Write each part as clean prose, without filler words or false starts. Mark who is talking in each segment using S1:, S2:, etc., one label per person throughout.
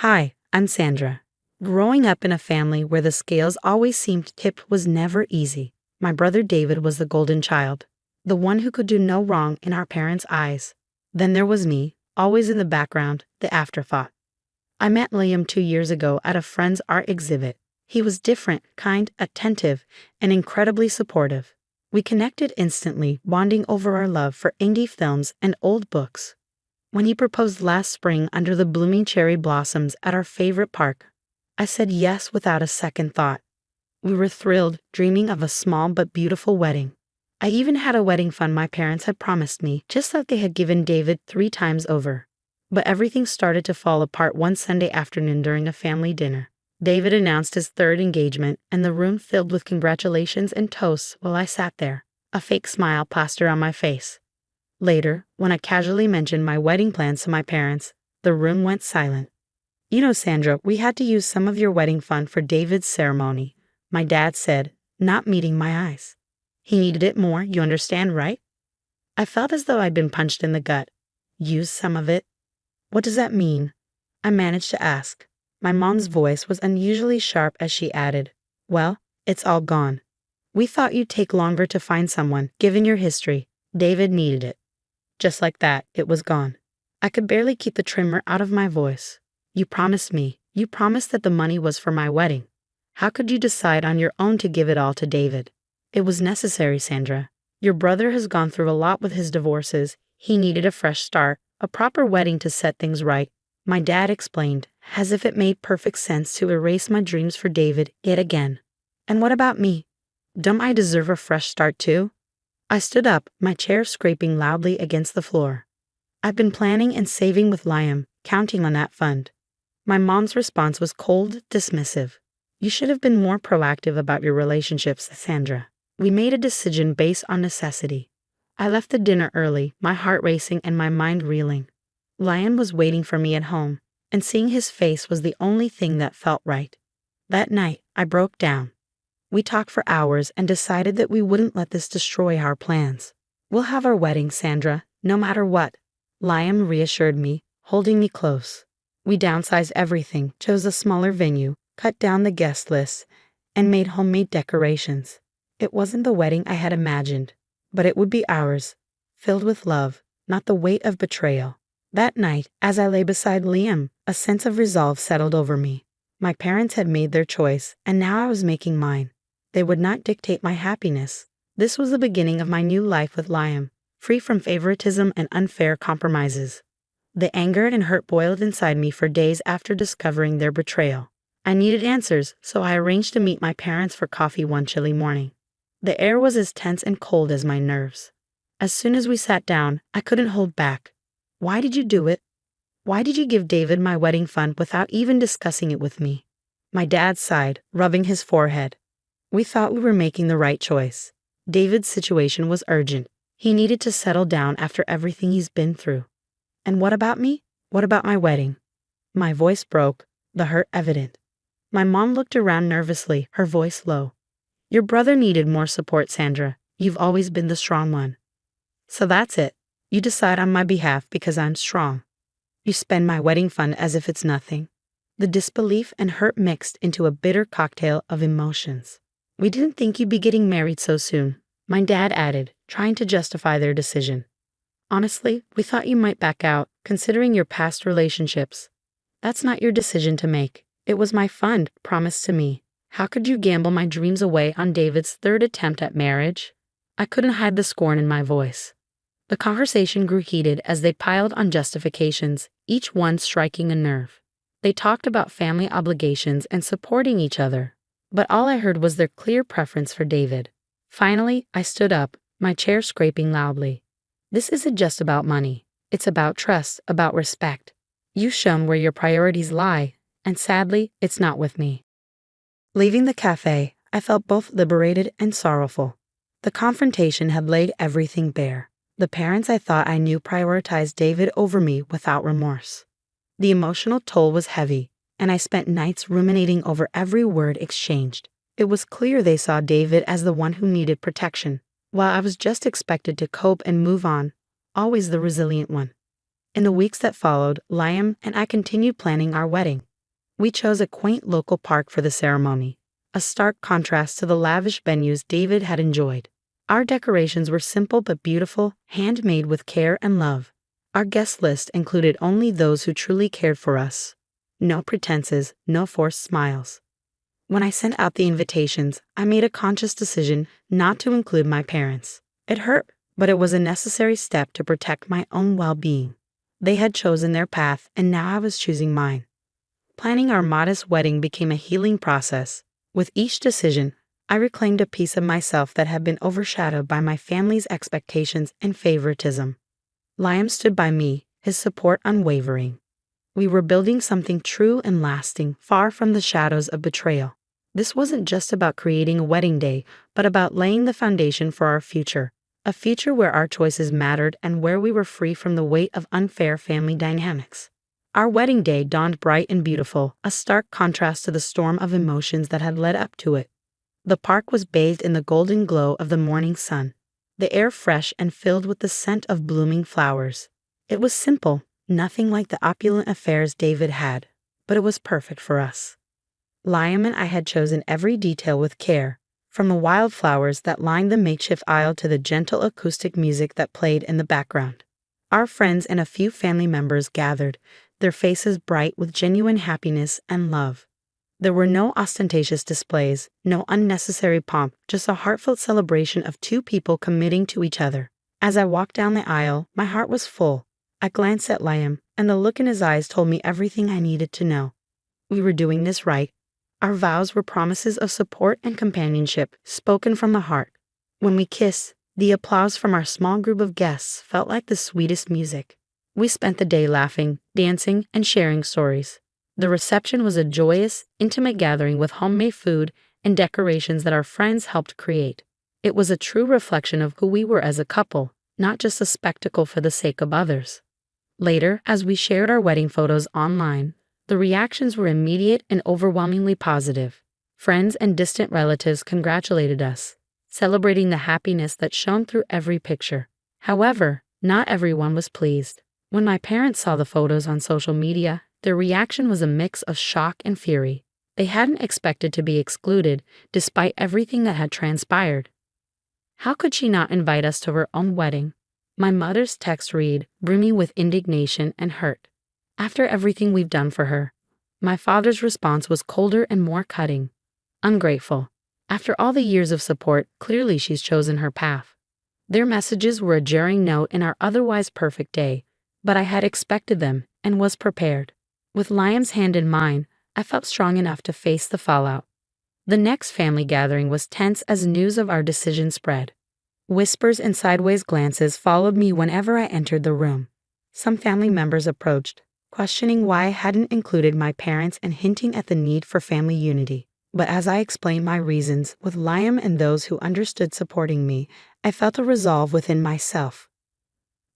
S1: Hi, I'm Sandra. Growing up in a family where the scales always seemed tipped was never easy. My brother David was the golden child, the one who could do no wrong in our parents' eyes. Then there was me, always in the background, the afterthought. I met Liam 2 years ago at a friend's art exhibit. He was different, kind, attentive, and incredibly supportive. We connected instantly, bonding over our love for indie films and old books. When he proposed last spring under the blooming cherry blossoms at our favorite park, I said yes without a second thought. We were thrilled, dreaming of a small but beautiful wedding. I even had a wedding fund my parents had promised me, just like they had given David 3 times over. But everything started to fall apart one Sunday afternoon during a family dinner. David announced his third engagement, and the room filled with congratulations and toasts while I sat there, a fake smile plastered on my face. Later, when I casually mentioned my wedding plans to my parents, the room went silent. "You know, Sandra, we had to use some of your wedding fund for David's ceremony," my dad said, not meeting my eyes. "He needed it more, you understand, right?" I felt as though I'd been punched in the gut. "Use some of it? What does that mean?" I managed to ask. My mom's voice was unusually sharp as she added, "Well, it's all gone. We thought you'd take longer to find someone, given your history. David needed it." Just like that, it was gone. I could barely keep the tremor out of my voice. You promised that the money was for my wedding. How could you decide on your own to give it all to David?" "It was necessary, Sandra. Your brother has gone through a lot with his divorces. He needed a fresh start, a proper wedding to set things right," my dad explained, as if it made perfect sense to erase my dreams for David yet again. "And what about me? Don't I deserve a fresh start too?" I stood up, my chair scraping loudly against the floor. "I've been planning and saving with Liam, counting on that fund." My mom's response was cold, dismissive. "You should have been more proactive about your relationships, Sandra. We made a decision based on necessity." I left the dinner early, my heart racing and my mind reeling. Liam was waiting for me at home, and seeing his face was the only thing that felt right. That night, I broke down. We talked for hours and decided that we wouldn't let this destroy our plans. "We'll have our wedding, Sandra, no matter what," Liam reassured me, holding me close. We downsized everything, chose a smaller venue, cut down the guest list, and made homemade decorations. It wasn't the wedding I had imagined, but it would be ours, filled with love, not the weight of betrayal. That night, as I lay beside Liam, a sense of resolve settled over me. My parents had made their choice, and now I was making mine. They would not dictate my happiness. This was the beginning of my new life with Liam, free from favoritism and unfair compromises. The anger and hurt boiled inside me for days after discovering their betrayal. I needed answers, so I arranged to meet my parents for coffee one chilly morning. The air was as tense and cold as my nerves. As soon as we sat down, I couldn't hold back. "Why did you do it? Why did you give David my wedding fund without even discussing it with me?" My dad sighed, rubbing his forehead. "We thought we were making the right choice. David's situation was urgent. He needed to settle down after everything he's been through." "And what about me? What about my wedding?" My voice broke, the hurt evident. My mom looked around nervously, her voice low. "Your brother needed more support, Sandra. You've always been the strong one. So that's it. You decide on my behalf because I'm strong. You spend my wedding fund as if it's nothing." The disbelief and hurt mixed into a bitter cocktail of emotions. "We didn't think you'd be getting married so soon," my dad added, trying to justify their decision. "Honestly, we thought you might back out, considering your past relationships. That's not your decision to make. It was my fund, promised to me. How could you gamble my dreams away on David's third attempt at marriage?" I couldn't hide the scorn in my voice. The conversation grew heated as they piled on justifications, each one striking a nerve. They talked about family obligations and supporting each other, but all I heard was their clear preference for David. Finally, I stood up, my chair scraping loudly. "This isn't just about money. It's about trust, about respect. You've shown where your priorities lie, and sadly, it's not with me." Leaving the cafe, I felt both liberated and sorrowful. The confrontation had laid everything bare. The parents I thought I knew prioritized David over me without remorse. The emotional toll was heavy, and I spent nights ruminating over every word exchanged. It was clear they saw David as the one who needed protection, while I was just expected to cope and move on, always the resilient one. In the weeks that followed, Liam and I continued planning our wedding. We chose a quaint local park for the ceremony, a stark contrast to the lavish venues David had enjoyed. Our decorations were simple but beautiful, handmade with care and love. Our guest list included only those who truly cared for us. No pretenses, no forced smiles. When I sent out the invitations, I made a conscious decision not to include my parents. It hurt, but it was a necessary step to protect my own well-being. They had chosen their path, and now I was choosing mine. Planning our modest wedding became a healing process. With each decision, I reclaimed a piece of myself that had been overshadowed by my family's expectations and favoritism. Liam stood by me, his support unwavering. We were building something true and lasting, far from the shadows of betrayal. This wasn't just about creating a wedding day, but about laying the foundation for our future. A future where our choices mattered and where we were free from the weight of unfair family dynamics. Our wedding day dawned bright and beautiful, a stark contrast to the storm of emotions that had led up to it. The park was bathed in the golden glow of the morning sun, the air fresh and filled with the scent of blooming flowers. It was simple, nothing like the opulent affairs David had, but it was perfect for us. Liam and I had chosen every detail with care, from the wildflowers that lined the makeshift aisle to the gentle acoustic music that played in the background. Our friends and a few family members gathered, their faces bright with genuine happiness and love. There were no ostentatious displays, no unnecessary pomp, just a heartfelt celebration of two people committing to each other. As I walked down the aisle, my heart was full. I glanced at Liam, and the look in his eyes told me everything I needed to know. We were doing this right. Our vows were promises of support and companionship, spoken from the heart. When we kissed, the applause from our small group of guests felt like the sweetest music. We spent the day laughing, dancing, and sharing stories. The reception was a joyous, intimate gathering with homemade food and decorations that our friends helped create. It was a true reflection of who we were as a couple, not just a spectacle for the sake of others. Later, as we shared our wedding photos online, the reactions were immediate and overwhelmingly positive. Friends and distant relatives congratulated us, celebrating the happiness that shone through every picture. However, not everyone was pleased. When my parents saw the photos on social media, their reaction was a mix of shock and fury. They hadn't expected to be excluded, despite everything that had transpired. How could she not invite us to her own wedding? My mother's text read, brimming with indignation and hurt. After everything we've done for her. My father's response was colder and more cutting. Ungrateful. After all the years of support, clearly she's chosen her path. Their messages were a jarring note in our otherwise perfect day, but I had expected them and was prepared. With Liam's hand in mine, I felt strong enough to face the fallout. The next family gathering was tense as news of our decision spread. Whispers and sideways glances followed me whenever I entered the room. Some family members approached, questioning why I hadn't included my parents and hinting at the need for family unity. But as I explained my reasons, with Liam and those who understood supporting me, I felt a resolve within myself.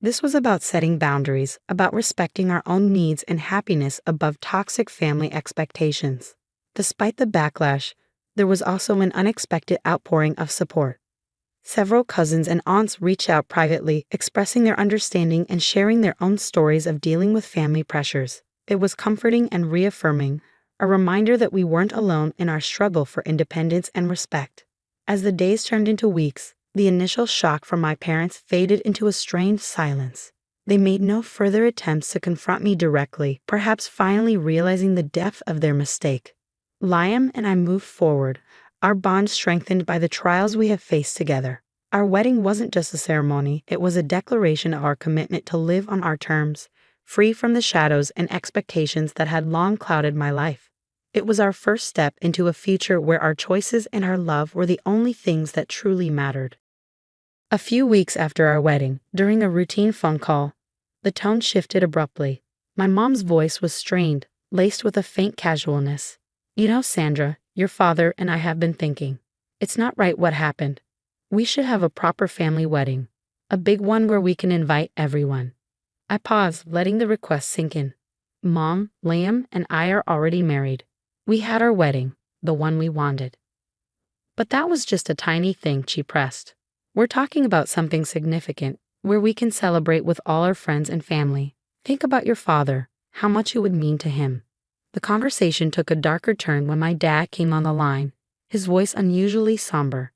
S1: This was about setting boundaries, about respecting our own needs and happiness above toxic family expectations. Despite the backlash, there was also an unexpected outpouring of support. Several cousins and aunts reached out privately, expressing their understanding and sharing their own stories of dealing with family pressures. It was comforting and reaffirming, a reminder that we weren't alone in our struggle for independence and respect. As the days turned into weeks, the initial shock from my parents faded into a strained silence. They made no further attempts to confront me directly, perhaps finally realizing the depth of their mistake. Liam and I moved forward, our bond strengthened by the trials we have faced together. Our wedding wasn't just a ceremony, it was a declaration of our commitment to live on our terms, free from the shadows and expectations that had long clouded my life. It was our first step into a future where our choices and our love were the only things that truly mattered. A few weeks after our wedding, during a routine phone call, the tone shifted abruptly. My mom's voice was strained, laced with a faint casualness. "You know, Sandra, your father and I have been thinking. It's not right what happened. We should have a proper family wedding. A big one where we can invite everyone." I paused, letting the request sink in. Mom, Liam, and I are already married. We had our wedding, the one we wanted. But that was just a tiny thing, she pressed. We're talking about something significant, where we can celebrate with all our friends and family. Think about your father, how much it would mean to him. The conversation took a darker turn when my dad came on the line, his voice unusually somber.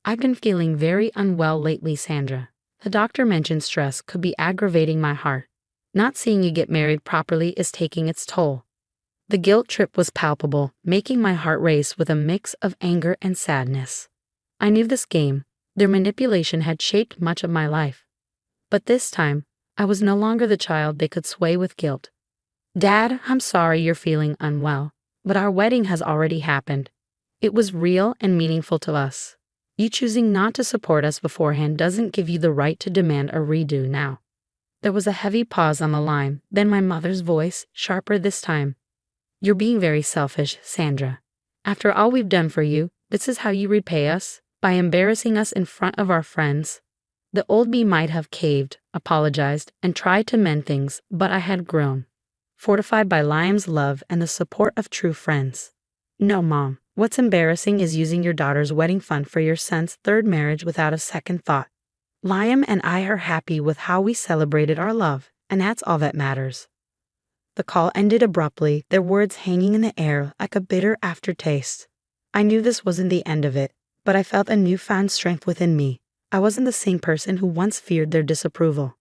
S1: "I've been feeling very unwell lately, Sandra. The doctor mentioned stress could be aggravating my heart. Not seeing you get married properly is taking its toll." The guilt trip was palpable, making my heart race with a mix of anger and sadness. I knew this game, their manipulation had shaped much of my life. But this time, I was no longer the child they could sway with guilt. "Dad, I'm sorry you're feeling unwell, but our wedding has already happened. It was real and meaningful to us. You choosing not to support us beforehand doesn't give you the right to demand a redo now." There was a heavy pause on the line, then my mother's voice, sharper this time. "You're being very selfish, Sandra. After all we've done for you, this is how you repay us? By embarrassing us in front of our friends?" The old me might have caved, apologized, and tried to mend things, but I had grown, fortified by Liam's love and the support of true friends. "No, Mom, what's embarrassing is using your daughter's wedding fund for your son's third marriage without a second thought. Liam and I are happy with how we celebrated our love, and that's all that matters." The call ended abruptly, their words hanging in the air like a bitter aftertaste. I knew this wasn't the end of it, but I felt a newfound strength within me. I wasn't the same person who once feared their disapproval.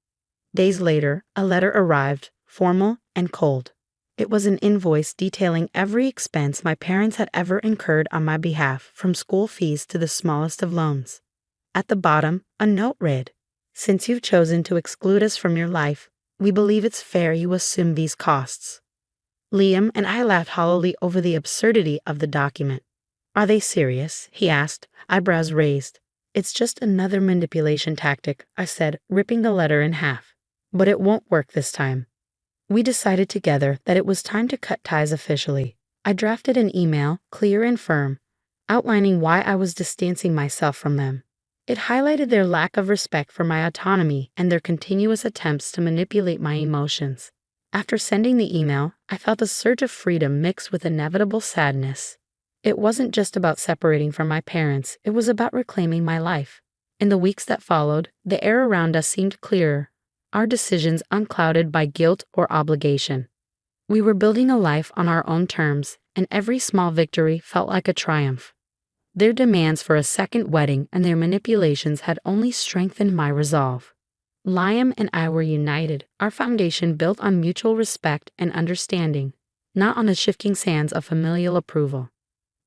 S1: Days later, a letter arrived, formal and cold. It was an invoice detailing every expense my parents had ever incurred on my behalf, from school fees to the smallest of loans. At the bottom, a note read, "Since you've chosen to exclude us from your life, we believe it's fair you assume these costs." Liam and I laughed hollowly over the absurdity of the document. "Are they serious?" he asked, eyebrows raised. "It's just another manipulation tactic," I said, ripping the letter in half. "But it won't work this time." We decided together that it was time to cut ties officially. I drafted an email, clear and firm, outlining why I was distancing myself from them. It highlighted their lack of respect for my autonomy and their continuous attempts to manipulate my emotions. After sending the email, I felt a surge of freedom mixed with inevitable sadness. It wasn't just about separating from my parents, it was about reclaiming my life. In the weeks that followed, the air around us seemed clearer, our decisions unclouded by guilt or obligation. We were building a life on our own terms, and every small victory felt like a triumph. Their demands for a second wedding and their manipulations had only strengthened my resolve. Liam and I were united, our foundation built on mutual respect and understanding, not on the shifting sands of familial approval.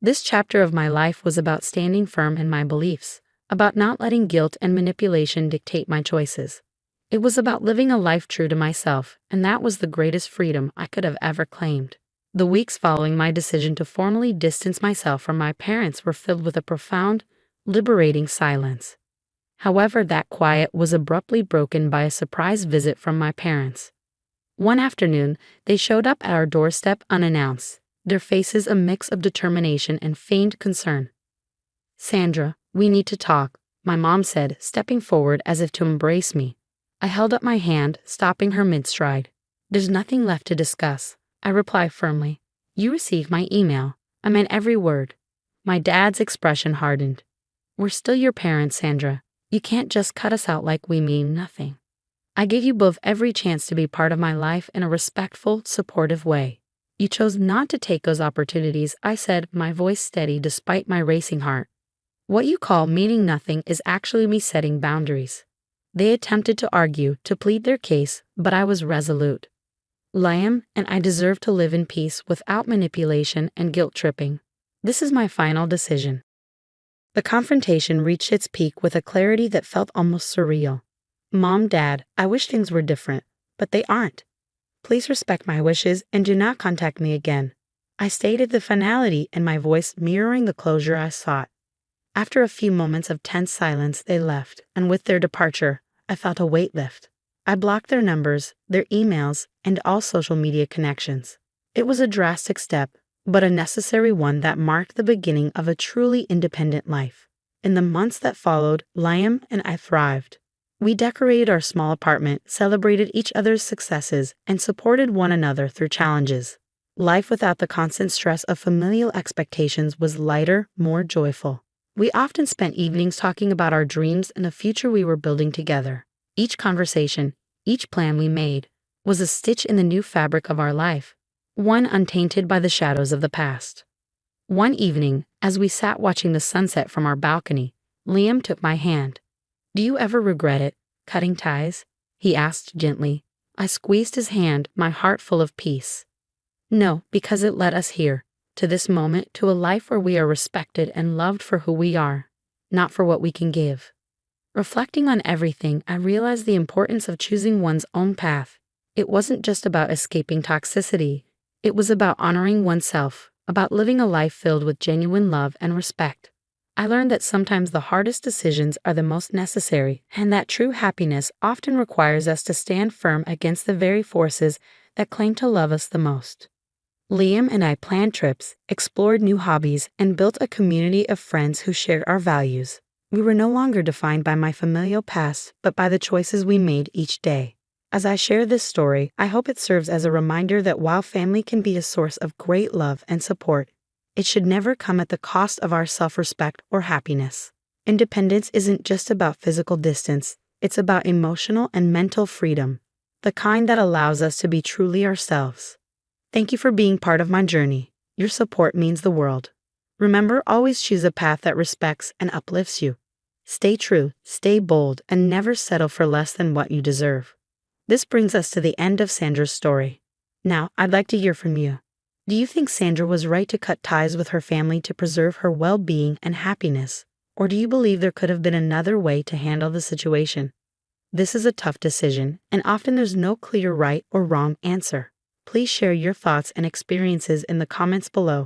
S1: This chapter of my life was about standing firm in my beliefs, about not letting guilt and manipulation dictate my choices. It was about living a life true to myself, and that was the greatest freedom I could have ever claimed. The weeks following my decision to formally distance myself from my parents were filled with a profound, liberating silence. However, that quiet was abruptly broken by a surprise visit from my parents. One afternoon, they showed up at our doorstep unannounced, their faces a mix of determination and feigned concern. "Sandra, we need to talk," my mom said, stepping forward as if to embrace me. I held up my hand, stopping her mid-stride. "There's nothing left to discuss," I replied firmly. "You received my email. I meant every word." My dad's expression hardened. "We're still your parents, Sandra. You can't just cut us out like we mean nothing. I gave you both every chance to be part of my life in a respectful, supportive way. You chose not to take those opportunities," I said, my voice steady despite my racing heart. "What you call meaning nothing is actually me setting boundaries." They attempted to argue, to plead their case, but I was resolute. Liam and I deserve to live in peace without manipulation and guilt-tripping. This is my final decision. The confrontation reached its peak with a clarity that felt almost surreal. "Mom, Dad, I wish things were different, but they aren't. Please respect my wishes and do not contact me again." I stated the finality in my voice, mirroring the closure I sought. After a few moments of tense silence, they left, and with their departure, I felt a weight lift. I blocked their numbers, their emails, and all social media connections. It was a drastic step, but a necessary one that marked the beginning of a truly independent life. In the months that followed, Liam and I thrived. We decorated our small apartment, celebrated each other's successes, and supported one another through challenges. Life without the constant stress of familial expectations was lighter, more joyful. We often spent evenings talking about our dreams and the future we were building together. Each conversation, each plan we made, was a stitch in the new fabric of our life. one untainted by the shadows of the past. One evening, as we sat watching the sunset from our balcony, Liam took my hand. "Do you ever regret it, cutting ties?" he asked gently. I squeezed his hand, my heart full of peace. "No, because it led us here, to this moment, to a life where we are respected and loved for who we are, not for what we can give." Reflecting on everything, I realized the importance of choosing one's own path. It wasn't just about escaping toxicity. It was about honoring oneself, about living a life filled with genuine love and respect. I learned that sometimes the hardest decisions are the most necessary, and that true happiness often requires us to stand firm against the very forces that claim to love us the most. Liam and I planned trips, explored new hobbies, and built a community of friends who shared our values. We were no longer defined by my familial past, but by the choices we made each day. As I share this story, I hope it serves as a reminder that while family can be a source of great love and support, it should never come at the cost of our self-respect or happiness. Independence isn't just about physical distance, it's about emotional and mental freedom, the kind that allows us to be truly ourselves. Thank you for being part of my journey. Your support means the world. Remember, always choose a path that respects and uplifts you. Stay true, stay bold, and never settle for less than what you deserve. This brings us to the end of Sandra's story. Now, I'd like to hear from you. Do you think Sandra was right to cut ties with her family to preserve her well-being and happiness? Or do you believe there could have been another way to handle the situation? This is a tough decision, and often there's no clear right or wrong answer. Please share your thoughts and experiences in the comments below.